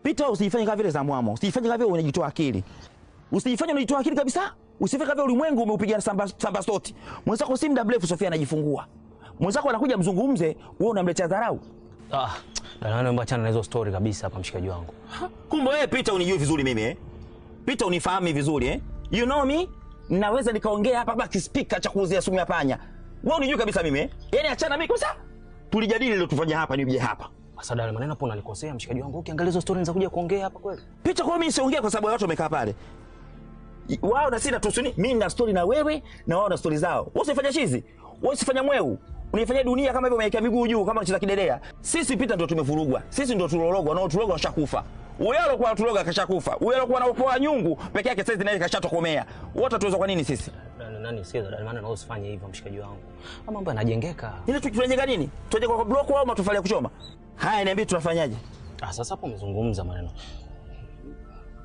Pita, usifanye kama vile za mwamo. Usifanye kama vile unajitoa akili. Usifanye unajitoa akili kabisa. Usifanye kama vile ulimwengu umeupiga samba soti. Mwenzako si muda mrefu Sofia anajifungua. Mwenzako anakuja mzungumze, wewe unamletea dharau. Naomba achana na hizo story kabisa hapa mshikaji wangu. Kumbe wewe Pita unijui vizuri mimi Pita unifahamu vizuri You know me? Naweza nikaongea hapa baki speaker cha kuuzia sumu ya panya. Wewe unijui kabisa mimi Yaani achana mimi kabisa. Tulijadili leo tufanye hapa nije hapa. Sasa dada maneno hapo unanikosea mshikaji wangu. Ukiangalia hizo stories za kuja kuongea hapa kweli. Pita kwa mimi siongea kwa sababu watu wamekaa pale. Wao na sina tusuni, mimi na story na wewe na wao na story zao. Wewe usifanye chizi. Wewe usifanye mweu. Unifanyia dunia kama hivyo umeweka miguu juu kama unacheza kidedea. Sisi Pita ndio tumevurugwa. Sisi ndio tulorogwa na tulorogwa washakufa. Wewe alikuwa tuloga kashakufa. Wewe alikuwa anaopoa nyungu peke yake sasa naye kashatokomea. Wote tuweza kwa nini sisi? Nani sikiza dada maana usifanye hivyo mshikaji wangu. Mambo yanajengeka. Ile tunajenga nini? Tunajenga kwa block au matofali ya kuchoma? Haya niambie tunafanyaje? Sasa hapo umezungumza maneno.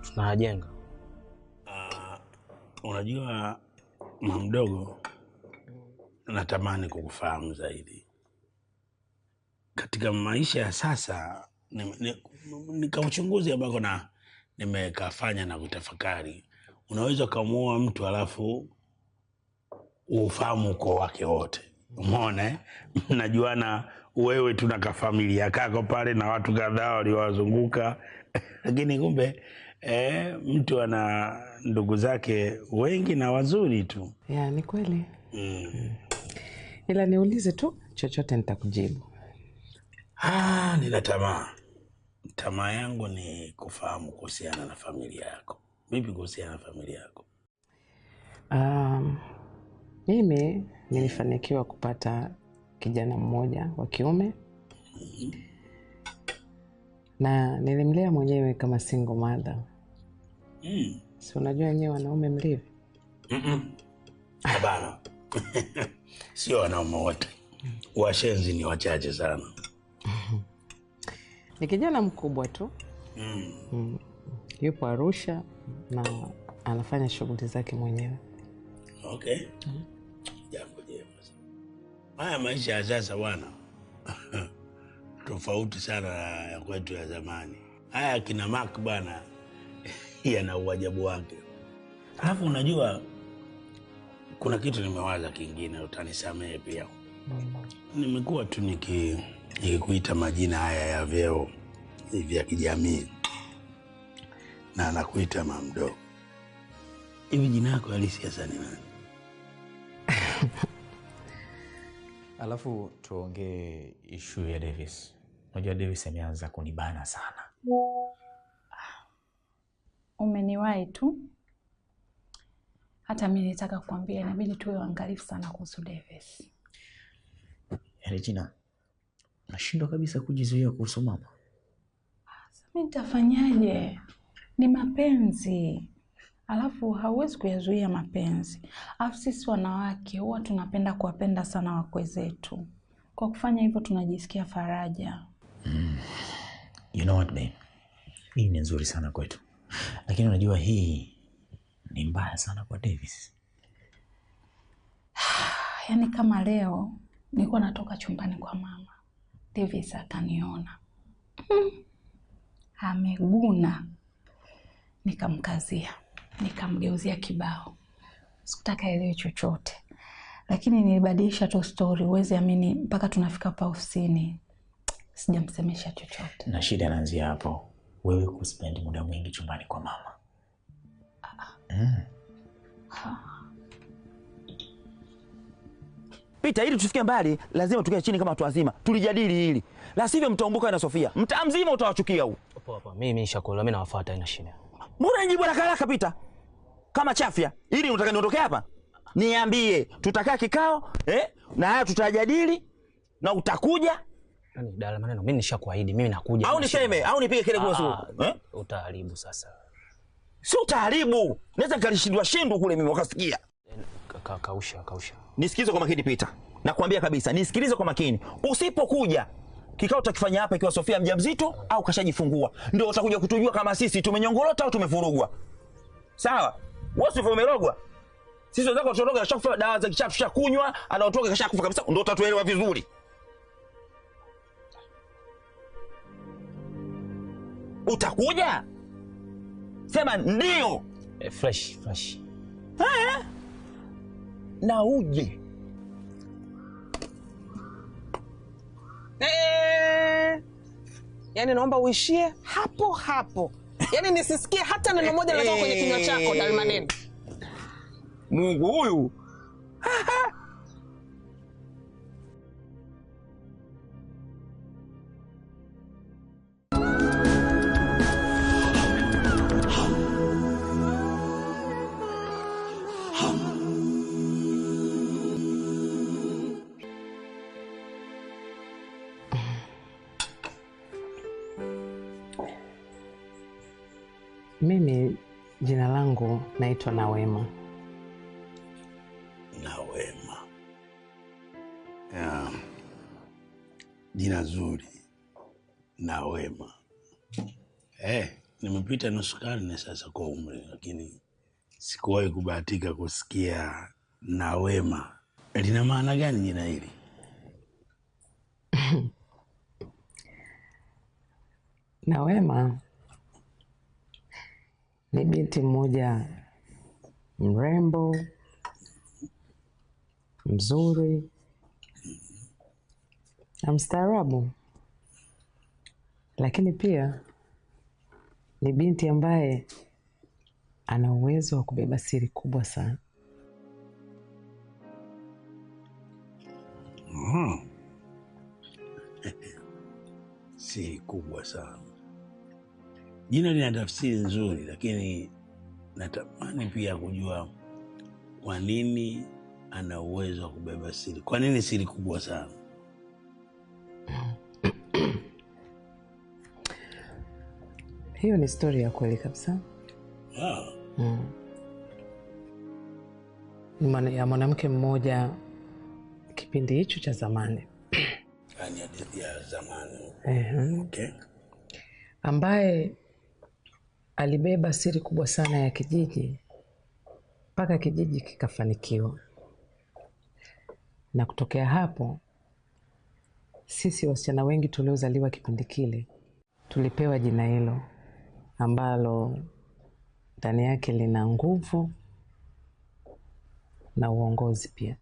Tunajenga. Unajua mdogo natamani kukufahamu zaidi. Katika maisha ya sasa nikauchunguzi ambako nimekafanya na kutafakari. Unaweza kumuoa mtu alafu ufahamu uko wake wote. Umeona mnajuana wewe tuna ka familia kako pale na watu kadhaa waliowazunguka. Lakini kumbe mtu ana ndugu zake wengi na wazuri tu. Ya ni kweli. Ila niulize tu chochote nitakujibu. Nina tamaa yangu ni kufahamu kuhusiana na familia yako. Vipi kuhusiana na familia yako? Mimi nilifanikiwa kupata kijana mmoja wa kiume. Na nilimlea mwenyewe kama single mother. Si unajua wenyewe wanaume mlivi? Hapana. Sio wanaume wote. Washenzi ni wachache sana. Ni kijana mkubwa tu. Yupo Arusha na anafanya shughuli zake mwenyewe. Okay. Jambo jema. Haya maisha ya sasa bwana. Tofauti sana ya kwetu ya zamani. Haya kina Mark bwana yana uajabu wake. Alafu unajua kuna kitu nimewaza kingine utanisamehe pia. Nimekuwa tu nikikuita majina haya ya vyeo vya kijamii. Na nakuita mamdogo. Hivi jina lako halisi hasa ni nani? Alafu tuongee issue ya Davis. Unajua Davis ameanza kunibana sana. Umeniwahi tu. Hata mimi nitaka kukuambia inabidi tuwe waangalifu sana kuhusu Davis. Regina, nashindwa kabisa kujizuia kuhusu mama. Sasa mimi nitafanyaje? Ni mapenzi. Alafu hauwezi kuyazuia mapenzi. Alafu sisi wanawake huwa tunapenda kuwapenda sana wakwe zetu. Kwa kufanya hivyo tunajisikia faraja. You know what babe? Hii ni nzuri sana kwetu. Lakini unajua hii ni mbaya sana kwa Davis. Yaani kama leo nilikuwa natoka chumbani kwa mama. Davis akaniona. Ameguna. Nikamkazia. Nikamgeuzia kibao. Sikutaka elewe chochote. Lakini nilibadilisha tu story. Huwezi amini mpaka tunafika hapa ofisini. Sijamsemesha chochote. Na shida inaanzia hapo. Wewe kuspend muda mwingi chumbani kwa mama. Pita, ili tufike mbali lazima tukae chini kama watu wazima. Tulijadili hili. La sivyo mtaumbuka na Sofia. Mtaa mzima utawachukia huko. Hapa mimi nishakula, mimi nawafuata ina shida. Mbona nijibu haraka Pita? Kama chafya. Ili unataka niondoke hapa? Niambie, tutakaa kikao, na haya tutajadili na utakuja. Yaani dada maneno mimi nishakuahidi mimi nakuja. Au niseme, au nipige kile kwa utaharibu sasa. Si utaharibu. Naweza kalishindwa kule mimi wakasikia. Kausha. Nisikize kwa makini Pita. Nakwambia kabisa, nisikilize kwa makini. Usipokuja kikao utakifanya hapa ikiwa Sofia mjamzito au kashajifungua. Ndio utakuja kutujua kama sisi tumenyongolota au tumefurugwa. Sawa? Wewe umerogwa. Sisi wenzako tutoroga kashakufa dawa za kichafu tushakunywa, anaotoka kashakufa kabisa, ndio utatuelewa vizuri. Utakuja? Sema ndio. Fresh. Na uje. Yaani naomba uishie hapo hapo. Yaani nisisikie hata neno moja linatoka kwenye kinywa chako Dalmaneno. Mungu huyu. Mimi jina langu naitwa Nawema. Nawema. Yeah. Jina zuri. Nawema. Nimepita nusu karne sasa kwa umri, lakini sikuwahi kubahatika kusikia Nawema. Lina maana gani jina hili? Nawema ni binti mmoja mrembo, mzuri na mstaarabu, lakini pia ni binti ambaye ana uwezo wa kubeba siri kubwa sana. Siri kubwa sana. Jina lina tafsiri nzuri, lakini natamani pia kujua kwa nini ana uwezo wa kubeba siri. Kwa nini siri kubwa sana? Hiyo ni story ya kweli kabisa. Ya mwanamke mmoja kipindi hicho cha zamani. Yaani hadithi ya zamani. Okay. Ambaye alibeba siri kubwa sana ya kijiji mpaka kijiji kikafanikiwa. Na kutokea hapo, sisi wasichana wengi tuliozaliwa kipindi kile tulipewa jina hilo ambalo ndani yake lina nguvu na uongozi pia.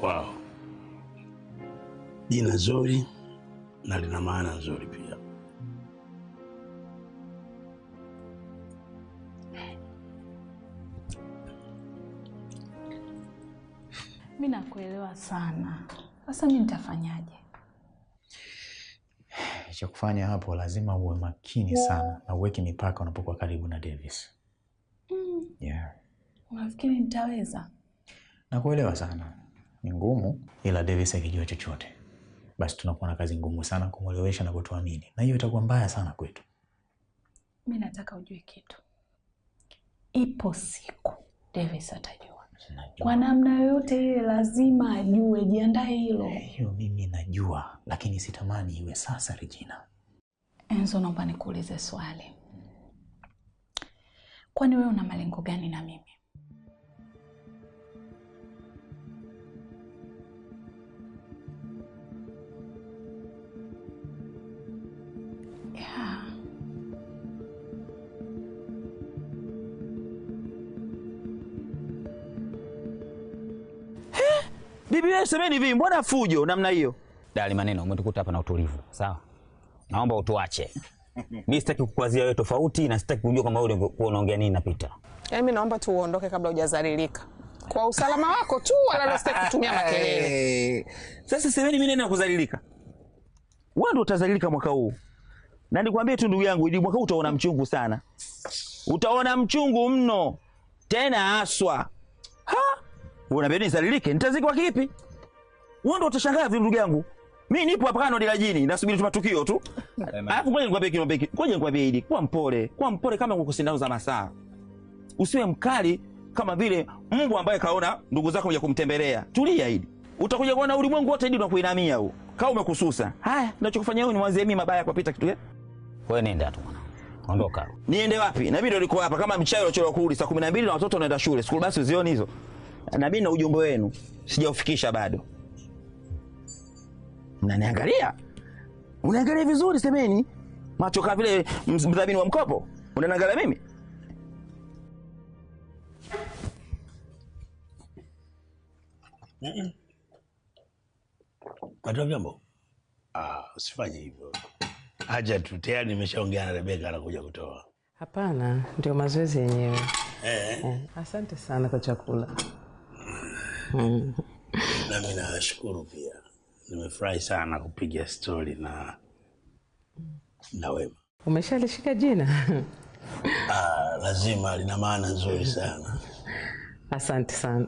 Wow. Jina zuri na lina maana nzuri pia. Mimi nakuelewa sana. Sasa mimi nitafanyaje? Cha kufanya hapo lazima uwe makini sana na uweke mipaka unapokuwa karibu na Davis. Yeah. Unafikiri nitaweza? Nakuelewa sana. Ni ngumu, ila Davis akijua chochote, basi tunakuwa na kazi ngumu sana kumwelewesha na kutuamini. Na hiyo itakuwa mbaya sana kwetu. Mimi nataka ujue kitu. Ipo siku Davis atajua. Kwa namna yoyote ile lazima ajue, jiandae hilo. Hiyo mimi najua, lakini sitamani iwe sasa, Regina. Enzo, naomba nikuulize swali. Kwani wewe una malengo gani na mimi? Yeah. Bibi wewe semeni hivi, mbona fujo namna hiyo? Dalmaneno, umetukuta hapa na utulivu, sawa? Naomba utuache. Mimi sitaki kukuazia wewe tofauti na sitaki kujua kama wewe unaongea nini napita. Yaani mimi naomba tu uondoke kabla hujazalilika. Kwa usalama wako tu, wala sitaki kutumia makelele. Sasa semeni mimi nenda kuzalilika. Wewe ndio utazalilika mwaka huu. Na nikwambie tu ndugu yangu, ili mwaka huu utaona mchungu sana. Utaona mchungu mno. Tena aswa. Unaambia nizalilike? Nitazikwa kipi? Wewe ndio utashangaa vipi ndugu yangu? Mimi nipo hapa kano dilajini, nasubiri tu matukio tu. Alafu ngoja nikwambie kitu, ngoja nikwambie hili, kuwa mpole kama kukusindana za masaa. Usiwe mkali kama vile mbwa ambaye kaona ndugu zako kuja kumtembelea. Tulia hili. Utakuja kuona ulimwengu wote hadi unakuinamia huu. Kama umekususa. Haya, ninachokufanyia wewe ni mwanzie mimi mabaya kwa pita kitu gani? Wewe nenda tu mwana. Ondoka. Niende wapi? Na mimi ndio niko hapa kama mchayo ulicholewa kurudi saa 12 na watoto wanaenda shule. School basi uzioni hizo. Na mimi na ujumbe wenu sijaufikisha bado. Mnaniangalia? Unaangalia vizuri semeni. Macho kama vile mdhamini wa mkopo. Unaniangalia mimi? Watu vyombo? Usifanye hivyo. Acha tu, tayari nimeshaongea na Rebeka anakuja kutoa. Hapana, ndio mazoezi yenyewe. Asante sana kwa chakula. Na mimi nashukuru pia. Nimefurahi sana kupiga story na Wema. Umeshalishika jina? Lazima, lina maana nzuri sana. Asante sana.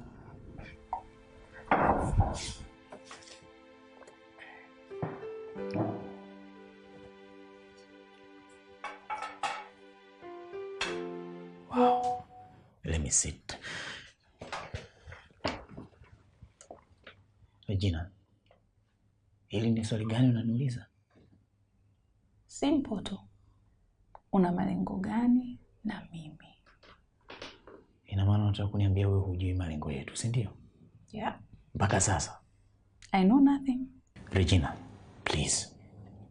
Wow. Let me sit. Regina, hili ni swali gani unaniuliza? Simple tu. Una malengo gani na mimi? Ina maana unataka kuniambia wewe hujui malengo yetu, si ndio? Yeah. Mpaka sasa. I know nothing. Regina, please.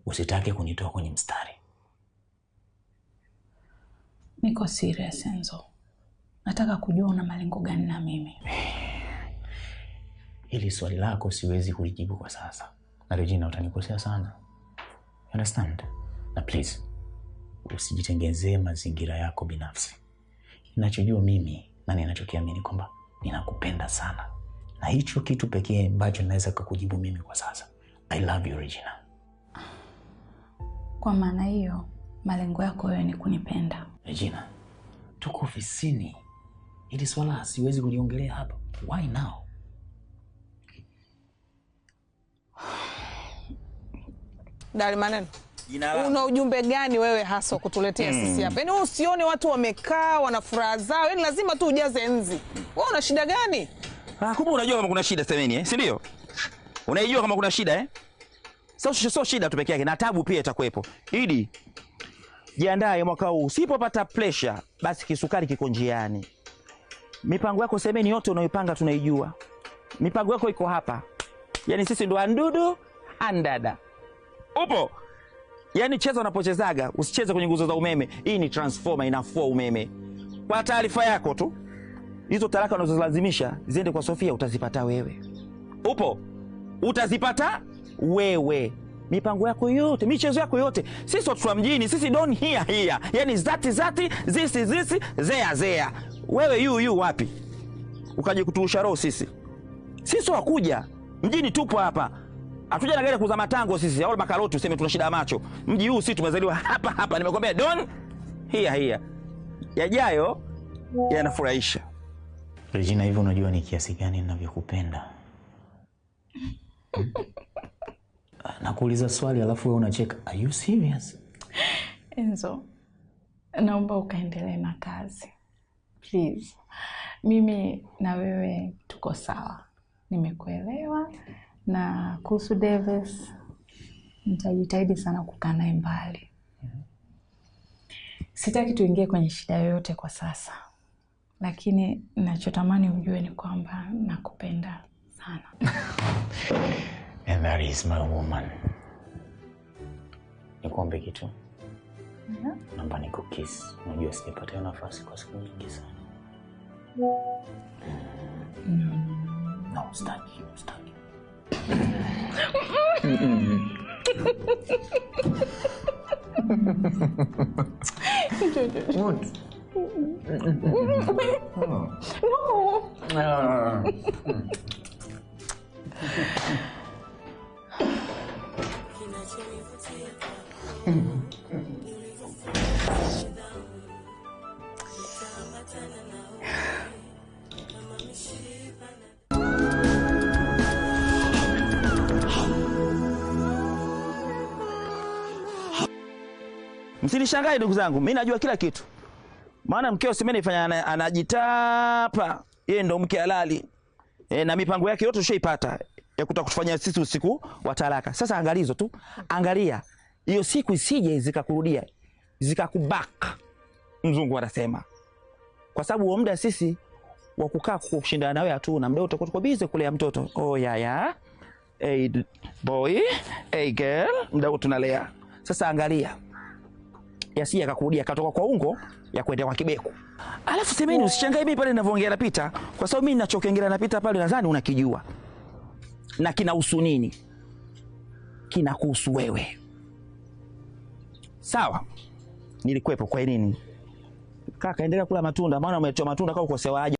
Usitake kunitoa kwenye mstari. Niko serious Enzo. Nataka kujua una malengo gani na mimi. Hili swali lako siwezi kulijibu kwa sasa. Na Regina, utanikosea sana. You understand? Na please, usijitengezee mazingira yako binafsi. Ninachojua mimi na ninachokiamini kwamba ninakupenda sana. Na hicho kitu pekee ambacho ninaweza kukujibu mimi kwa sasa. I love you, Regina. Kwa maana hiyo, malengo yako wewe ni kunipenda. Regina, tuko ofisini. Hili swala siwezi kuliongelea hapa. Why now? Dali maneno. Una ujumbe gani wewe hasa kutuletea sisi hapa? Yaani usione watu wamekaa wana furaha zao. Yaani lazima tu ujaze enzi. Wewe una shida gani? Kumbe unajua kama kuna shida semeni si ndio? Unaijua kama kuna shida Sio shida tu peke yake, na tabu pia itakuepo. Idi, jiandae mwaka huu. Usipopata pressure, basi kisukari kiko njiani. Mipango yako semeni yote unayoipanga tunaijua. Mipango yako iko hapa. Yaani sisi ndo andudu, andada. Upo? Yaani cheza unapochezaga, usicheze kwenye nguzo za umeme. Hii ni transformer inafua umeme. Kwa taarifa yako tu, hizo talaka unazolazimisha ziende kwa Sofia utazipata wewe. Upo? Utazipata wewe. Mipango yako yote, michezo yako yote. Sisi watu wa mjini, sisi don't here. Yaani zati, this, zea. Wewe yu wapi? Ukaje kutuusha roho sisi. Sisi wakuja. Mjini tupo hapa. Hatuja na gari kuuza matango sisi au makaroti useme tuna shida macho. Mji huu sisi tumezaliwa hapa. Nimekwambia don't here. Yajayo yanafurahisha. Regina, hivi unajua ni kiasi gani ninavyokupenda? Nakuuliza swali alafu wewe unacheka. Are you serious? Enzo, naomba ukaendelee na kazi. Please. Mimi na wewe tuko sawa. Nimekuelewa, na kuhusu Davis nitajitahidi sana kukaa naye mbali. Sitaki tuingie kwenye shida yoyote kwa sasa. Lakini ninachotamani ujue ni kwamba nakupenda sana. And that is my woman. Nikuombe kitu. Naomba nikukiss. Unajua sijapata nafasi kwa siku nyingi sana. No, staki. Msinishangae ndugu zangu, mimi najua kila kitu. Maana mkeo semeni ifanya anajitapa. Yeye ndo mke halali. Na mipango yake yote ushaipata ya kutaka kufanya sisi usiku wa talaka. Sasa angalizo tu. Angalia. Hiyo siku isije zikakurudia. Zikakubaka. Mzungu anasema. Kwa sababu huo muda sisi wa kukaa kushindana nawe hatuna. Muda utakuwa tuko busy kulea mtoto. Oh yaya. Hey boy, hey girl, muda tunalea. Sasa angalia. yasije akakurudia katoka kwa ungo ya kwenda kwa Kibeku. Alafu semeni usishangae mimi pale ninavyoongea na Pita, kwa sababu mimi ninachokiongea na Pita pale nadhani unakijua. Na kinahusu nini? Kinakuhusu wewe. Sawa? Nilikuwepo kwa nini? Kaka endelea kula matunda, maana umetoa matunda kama ukosewa aje.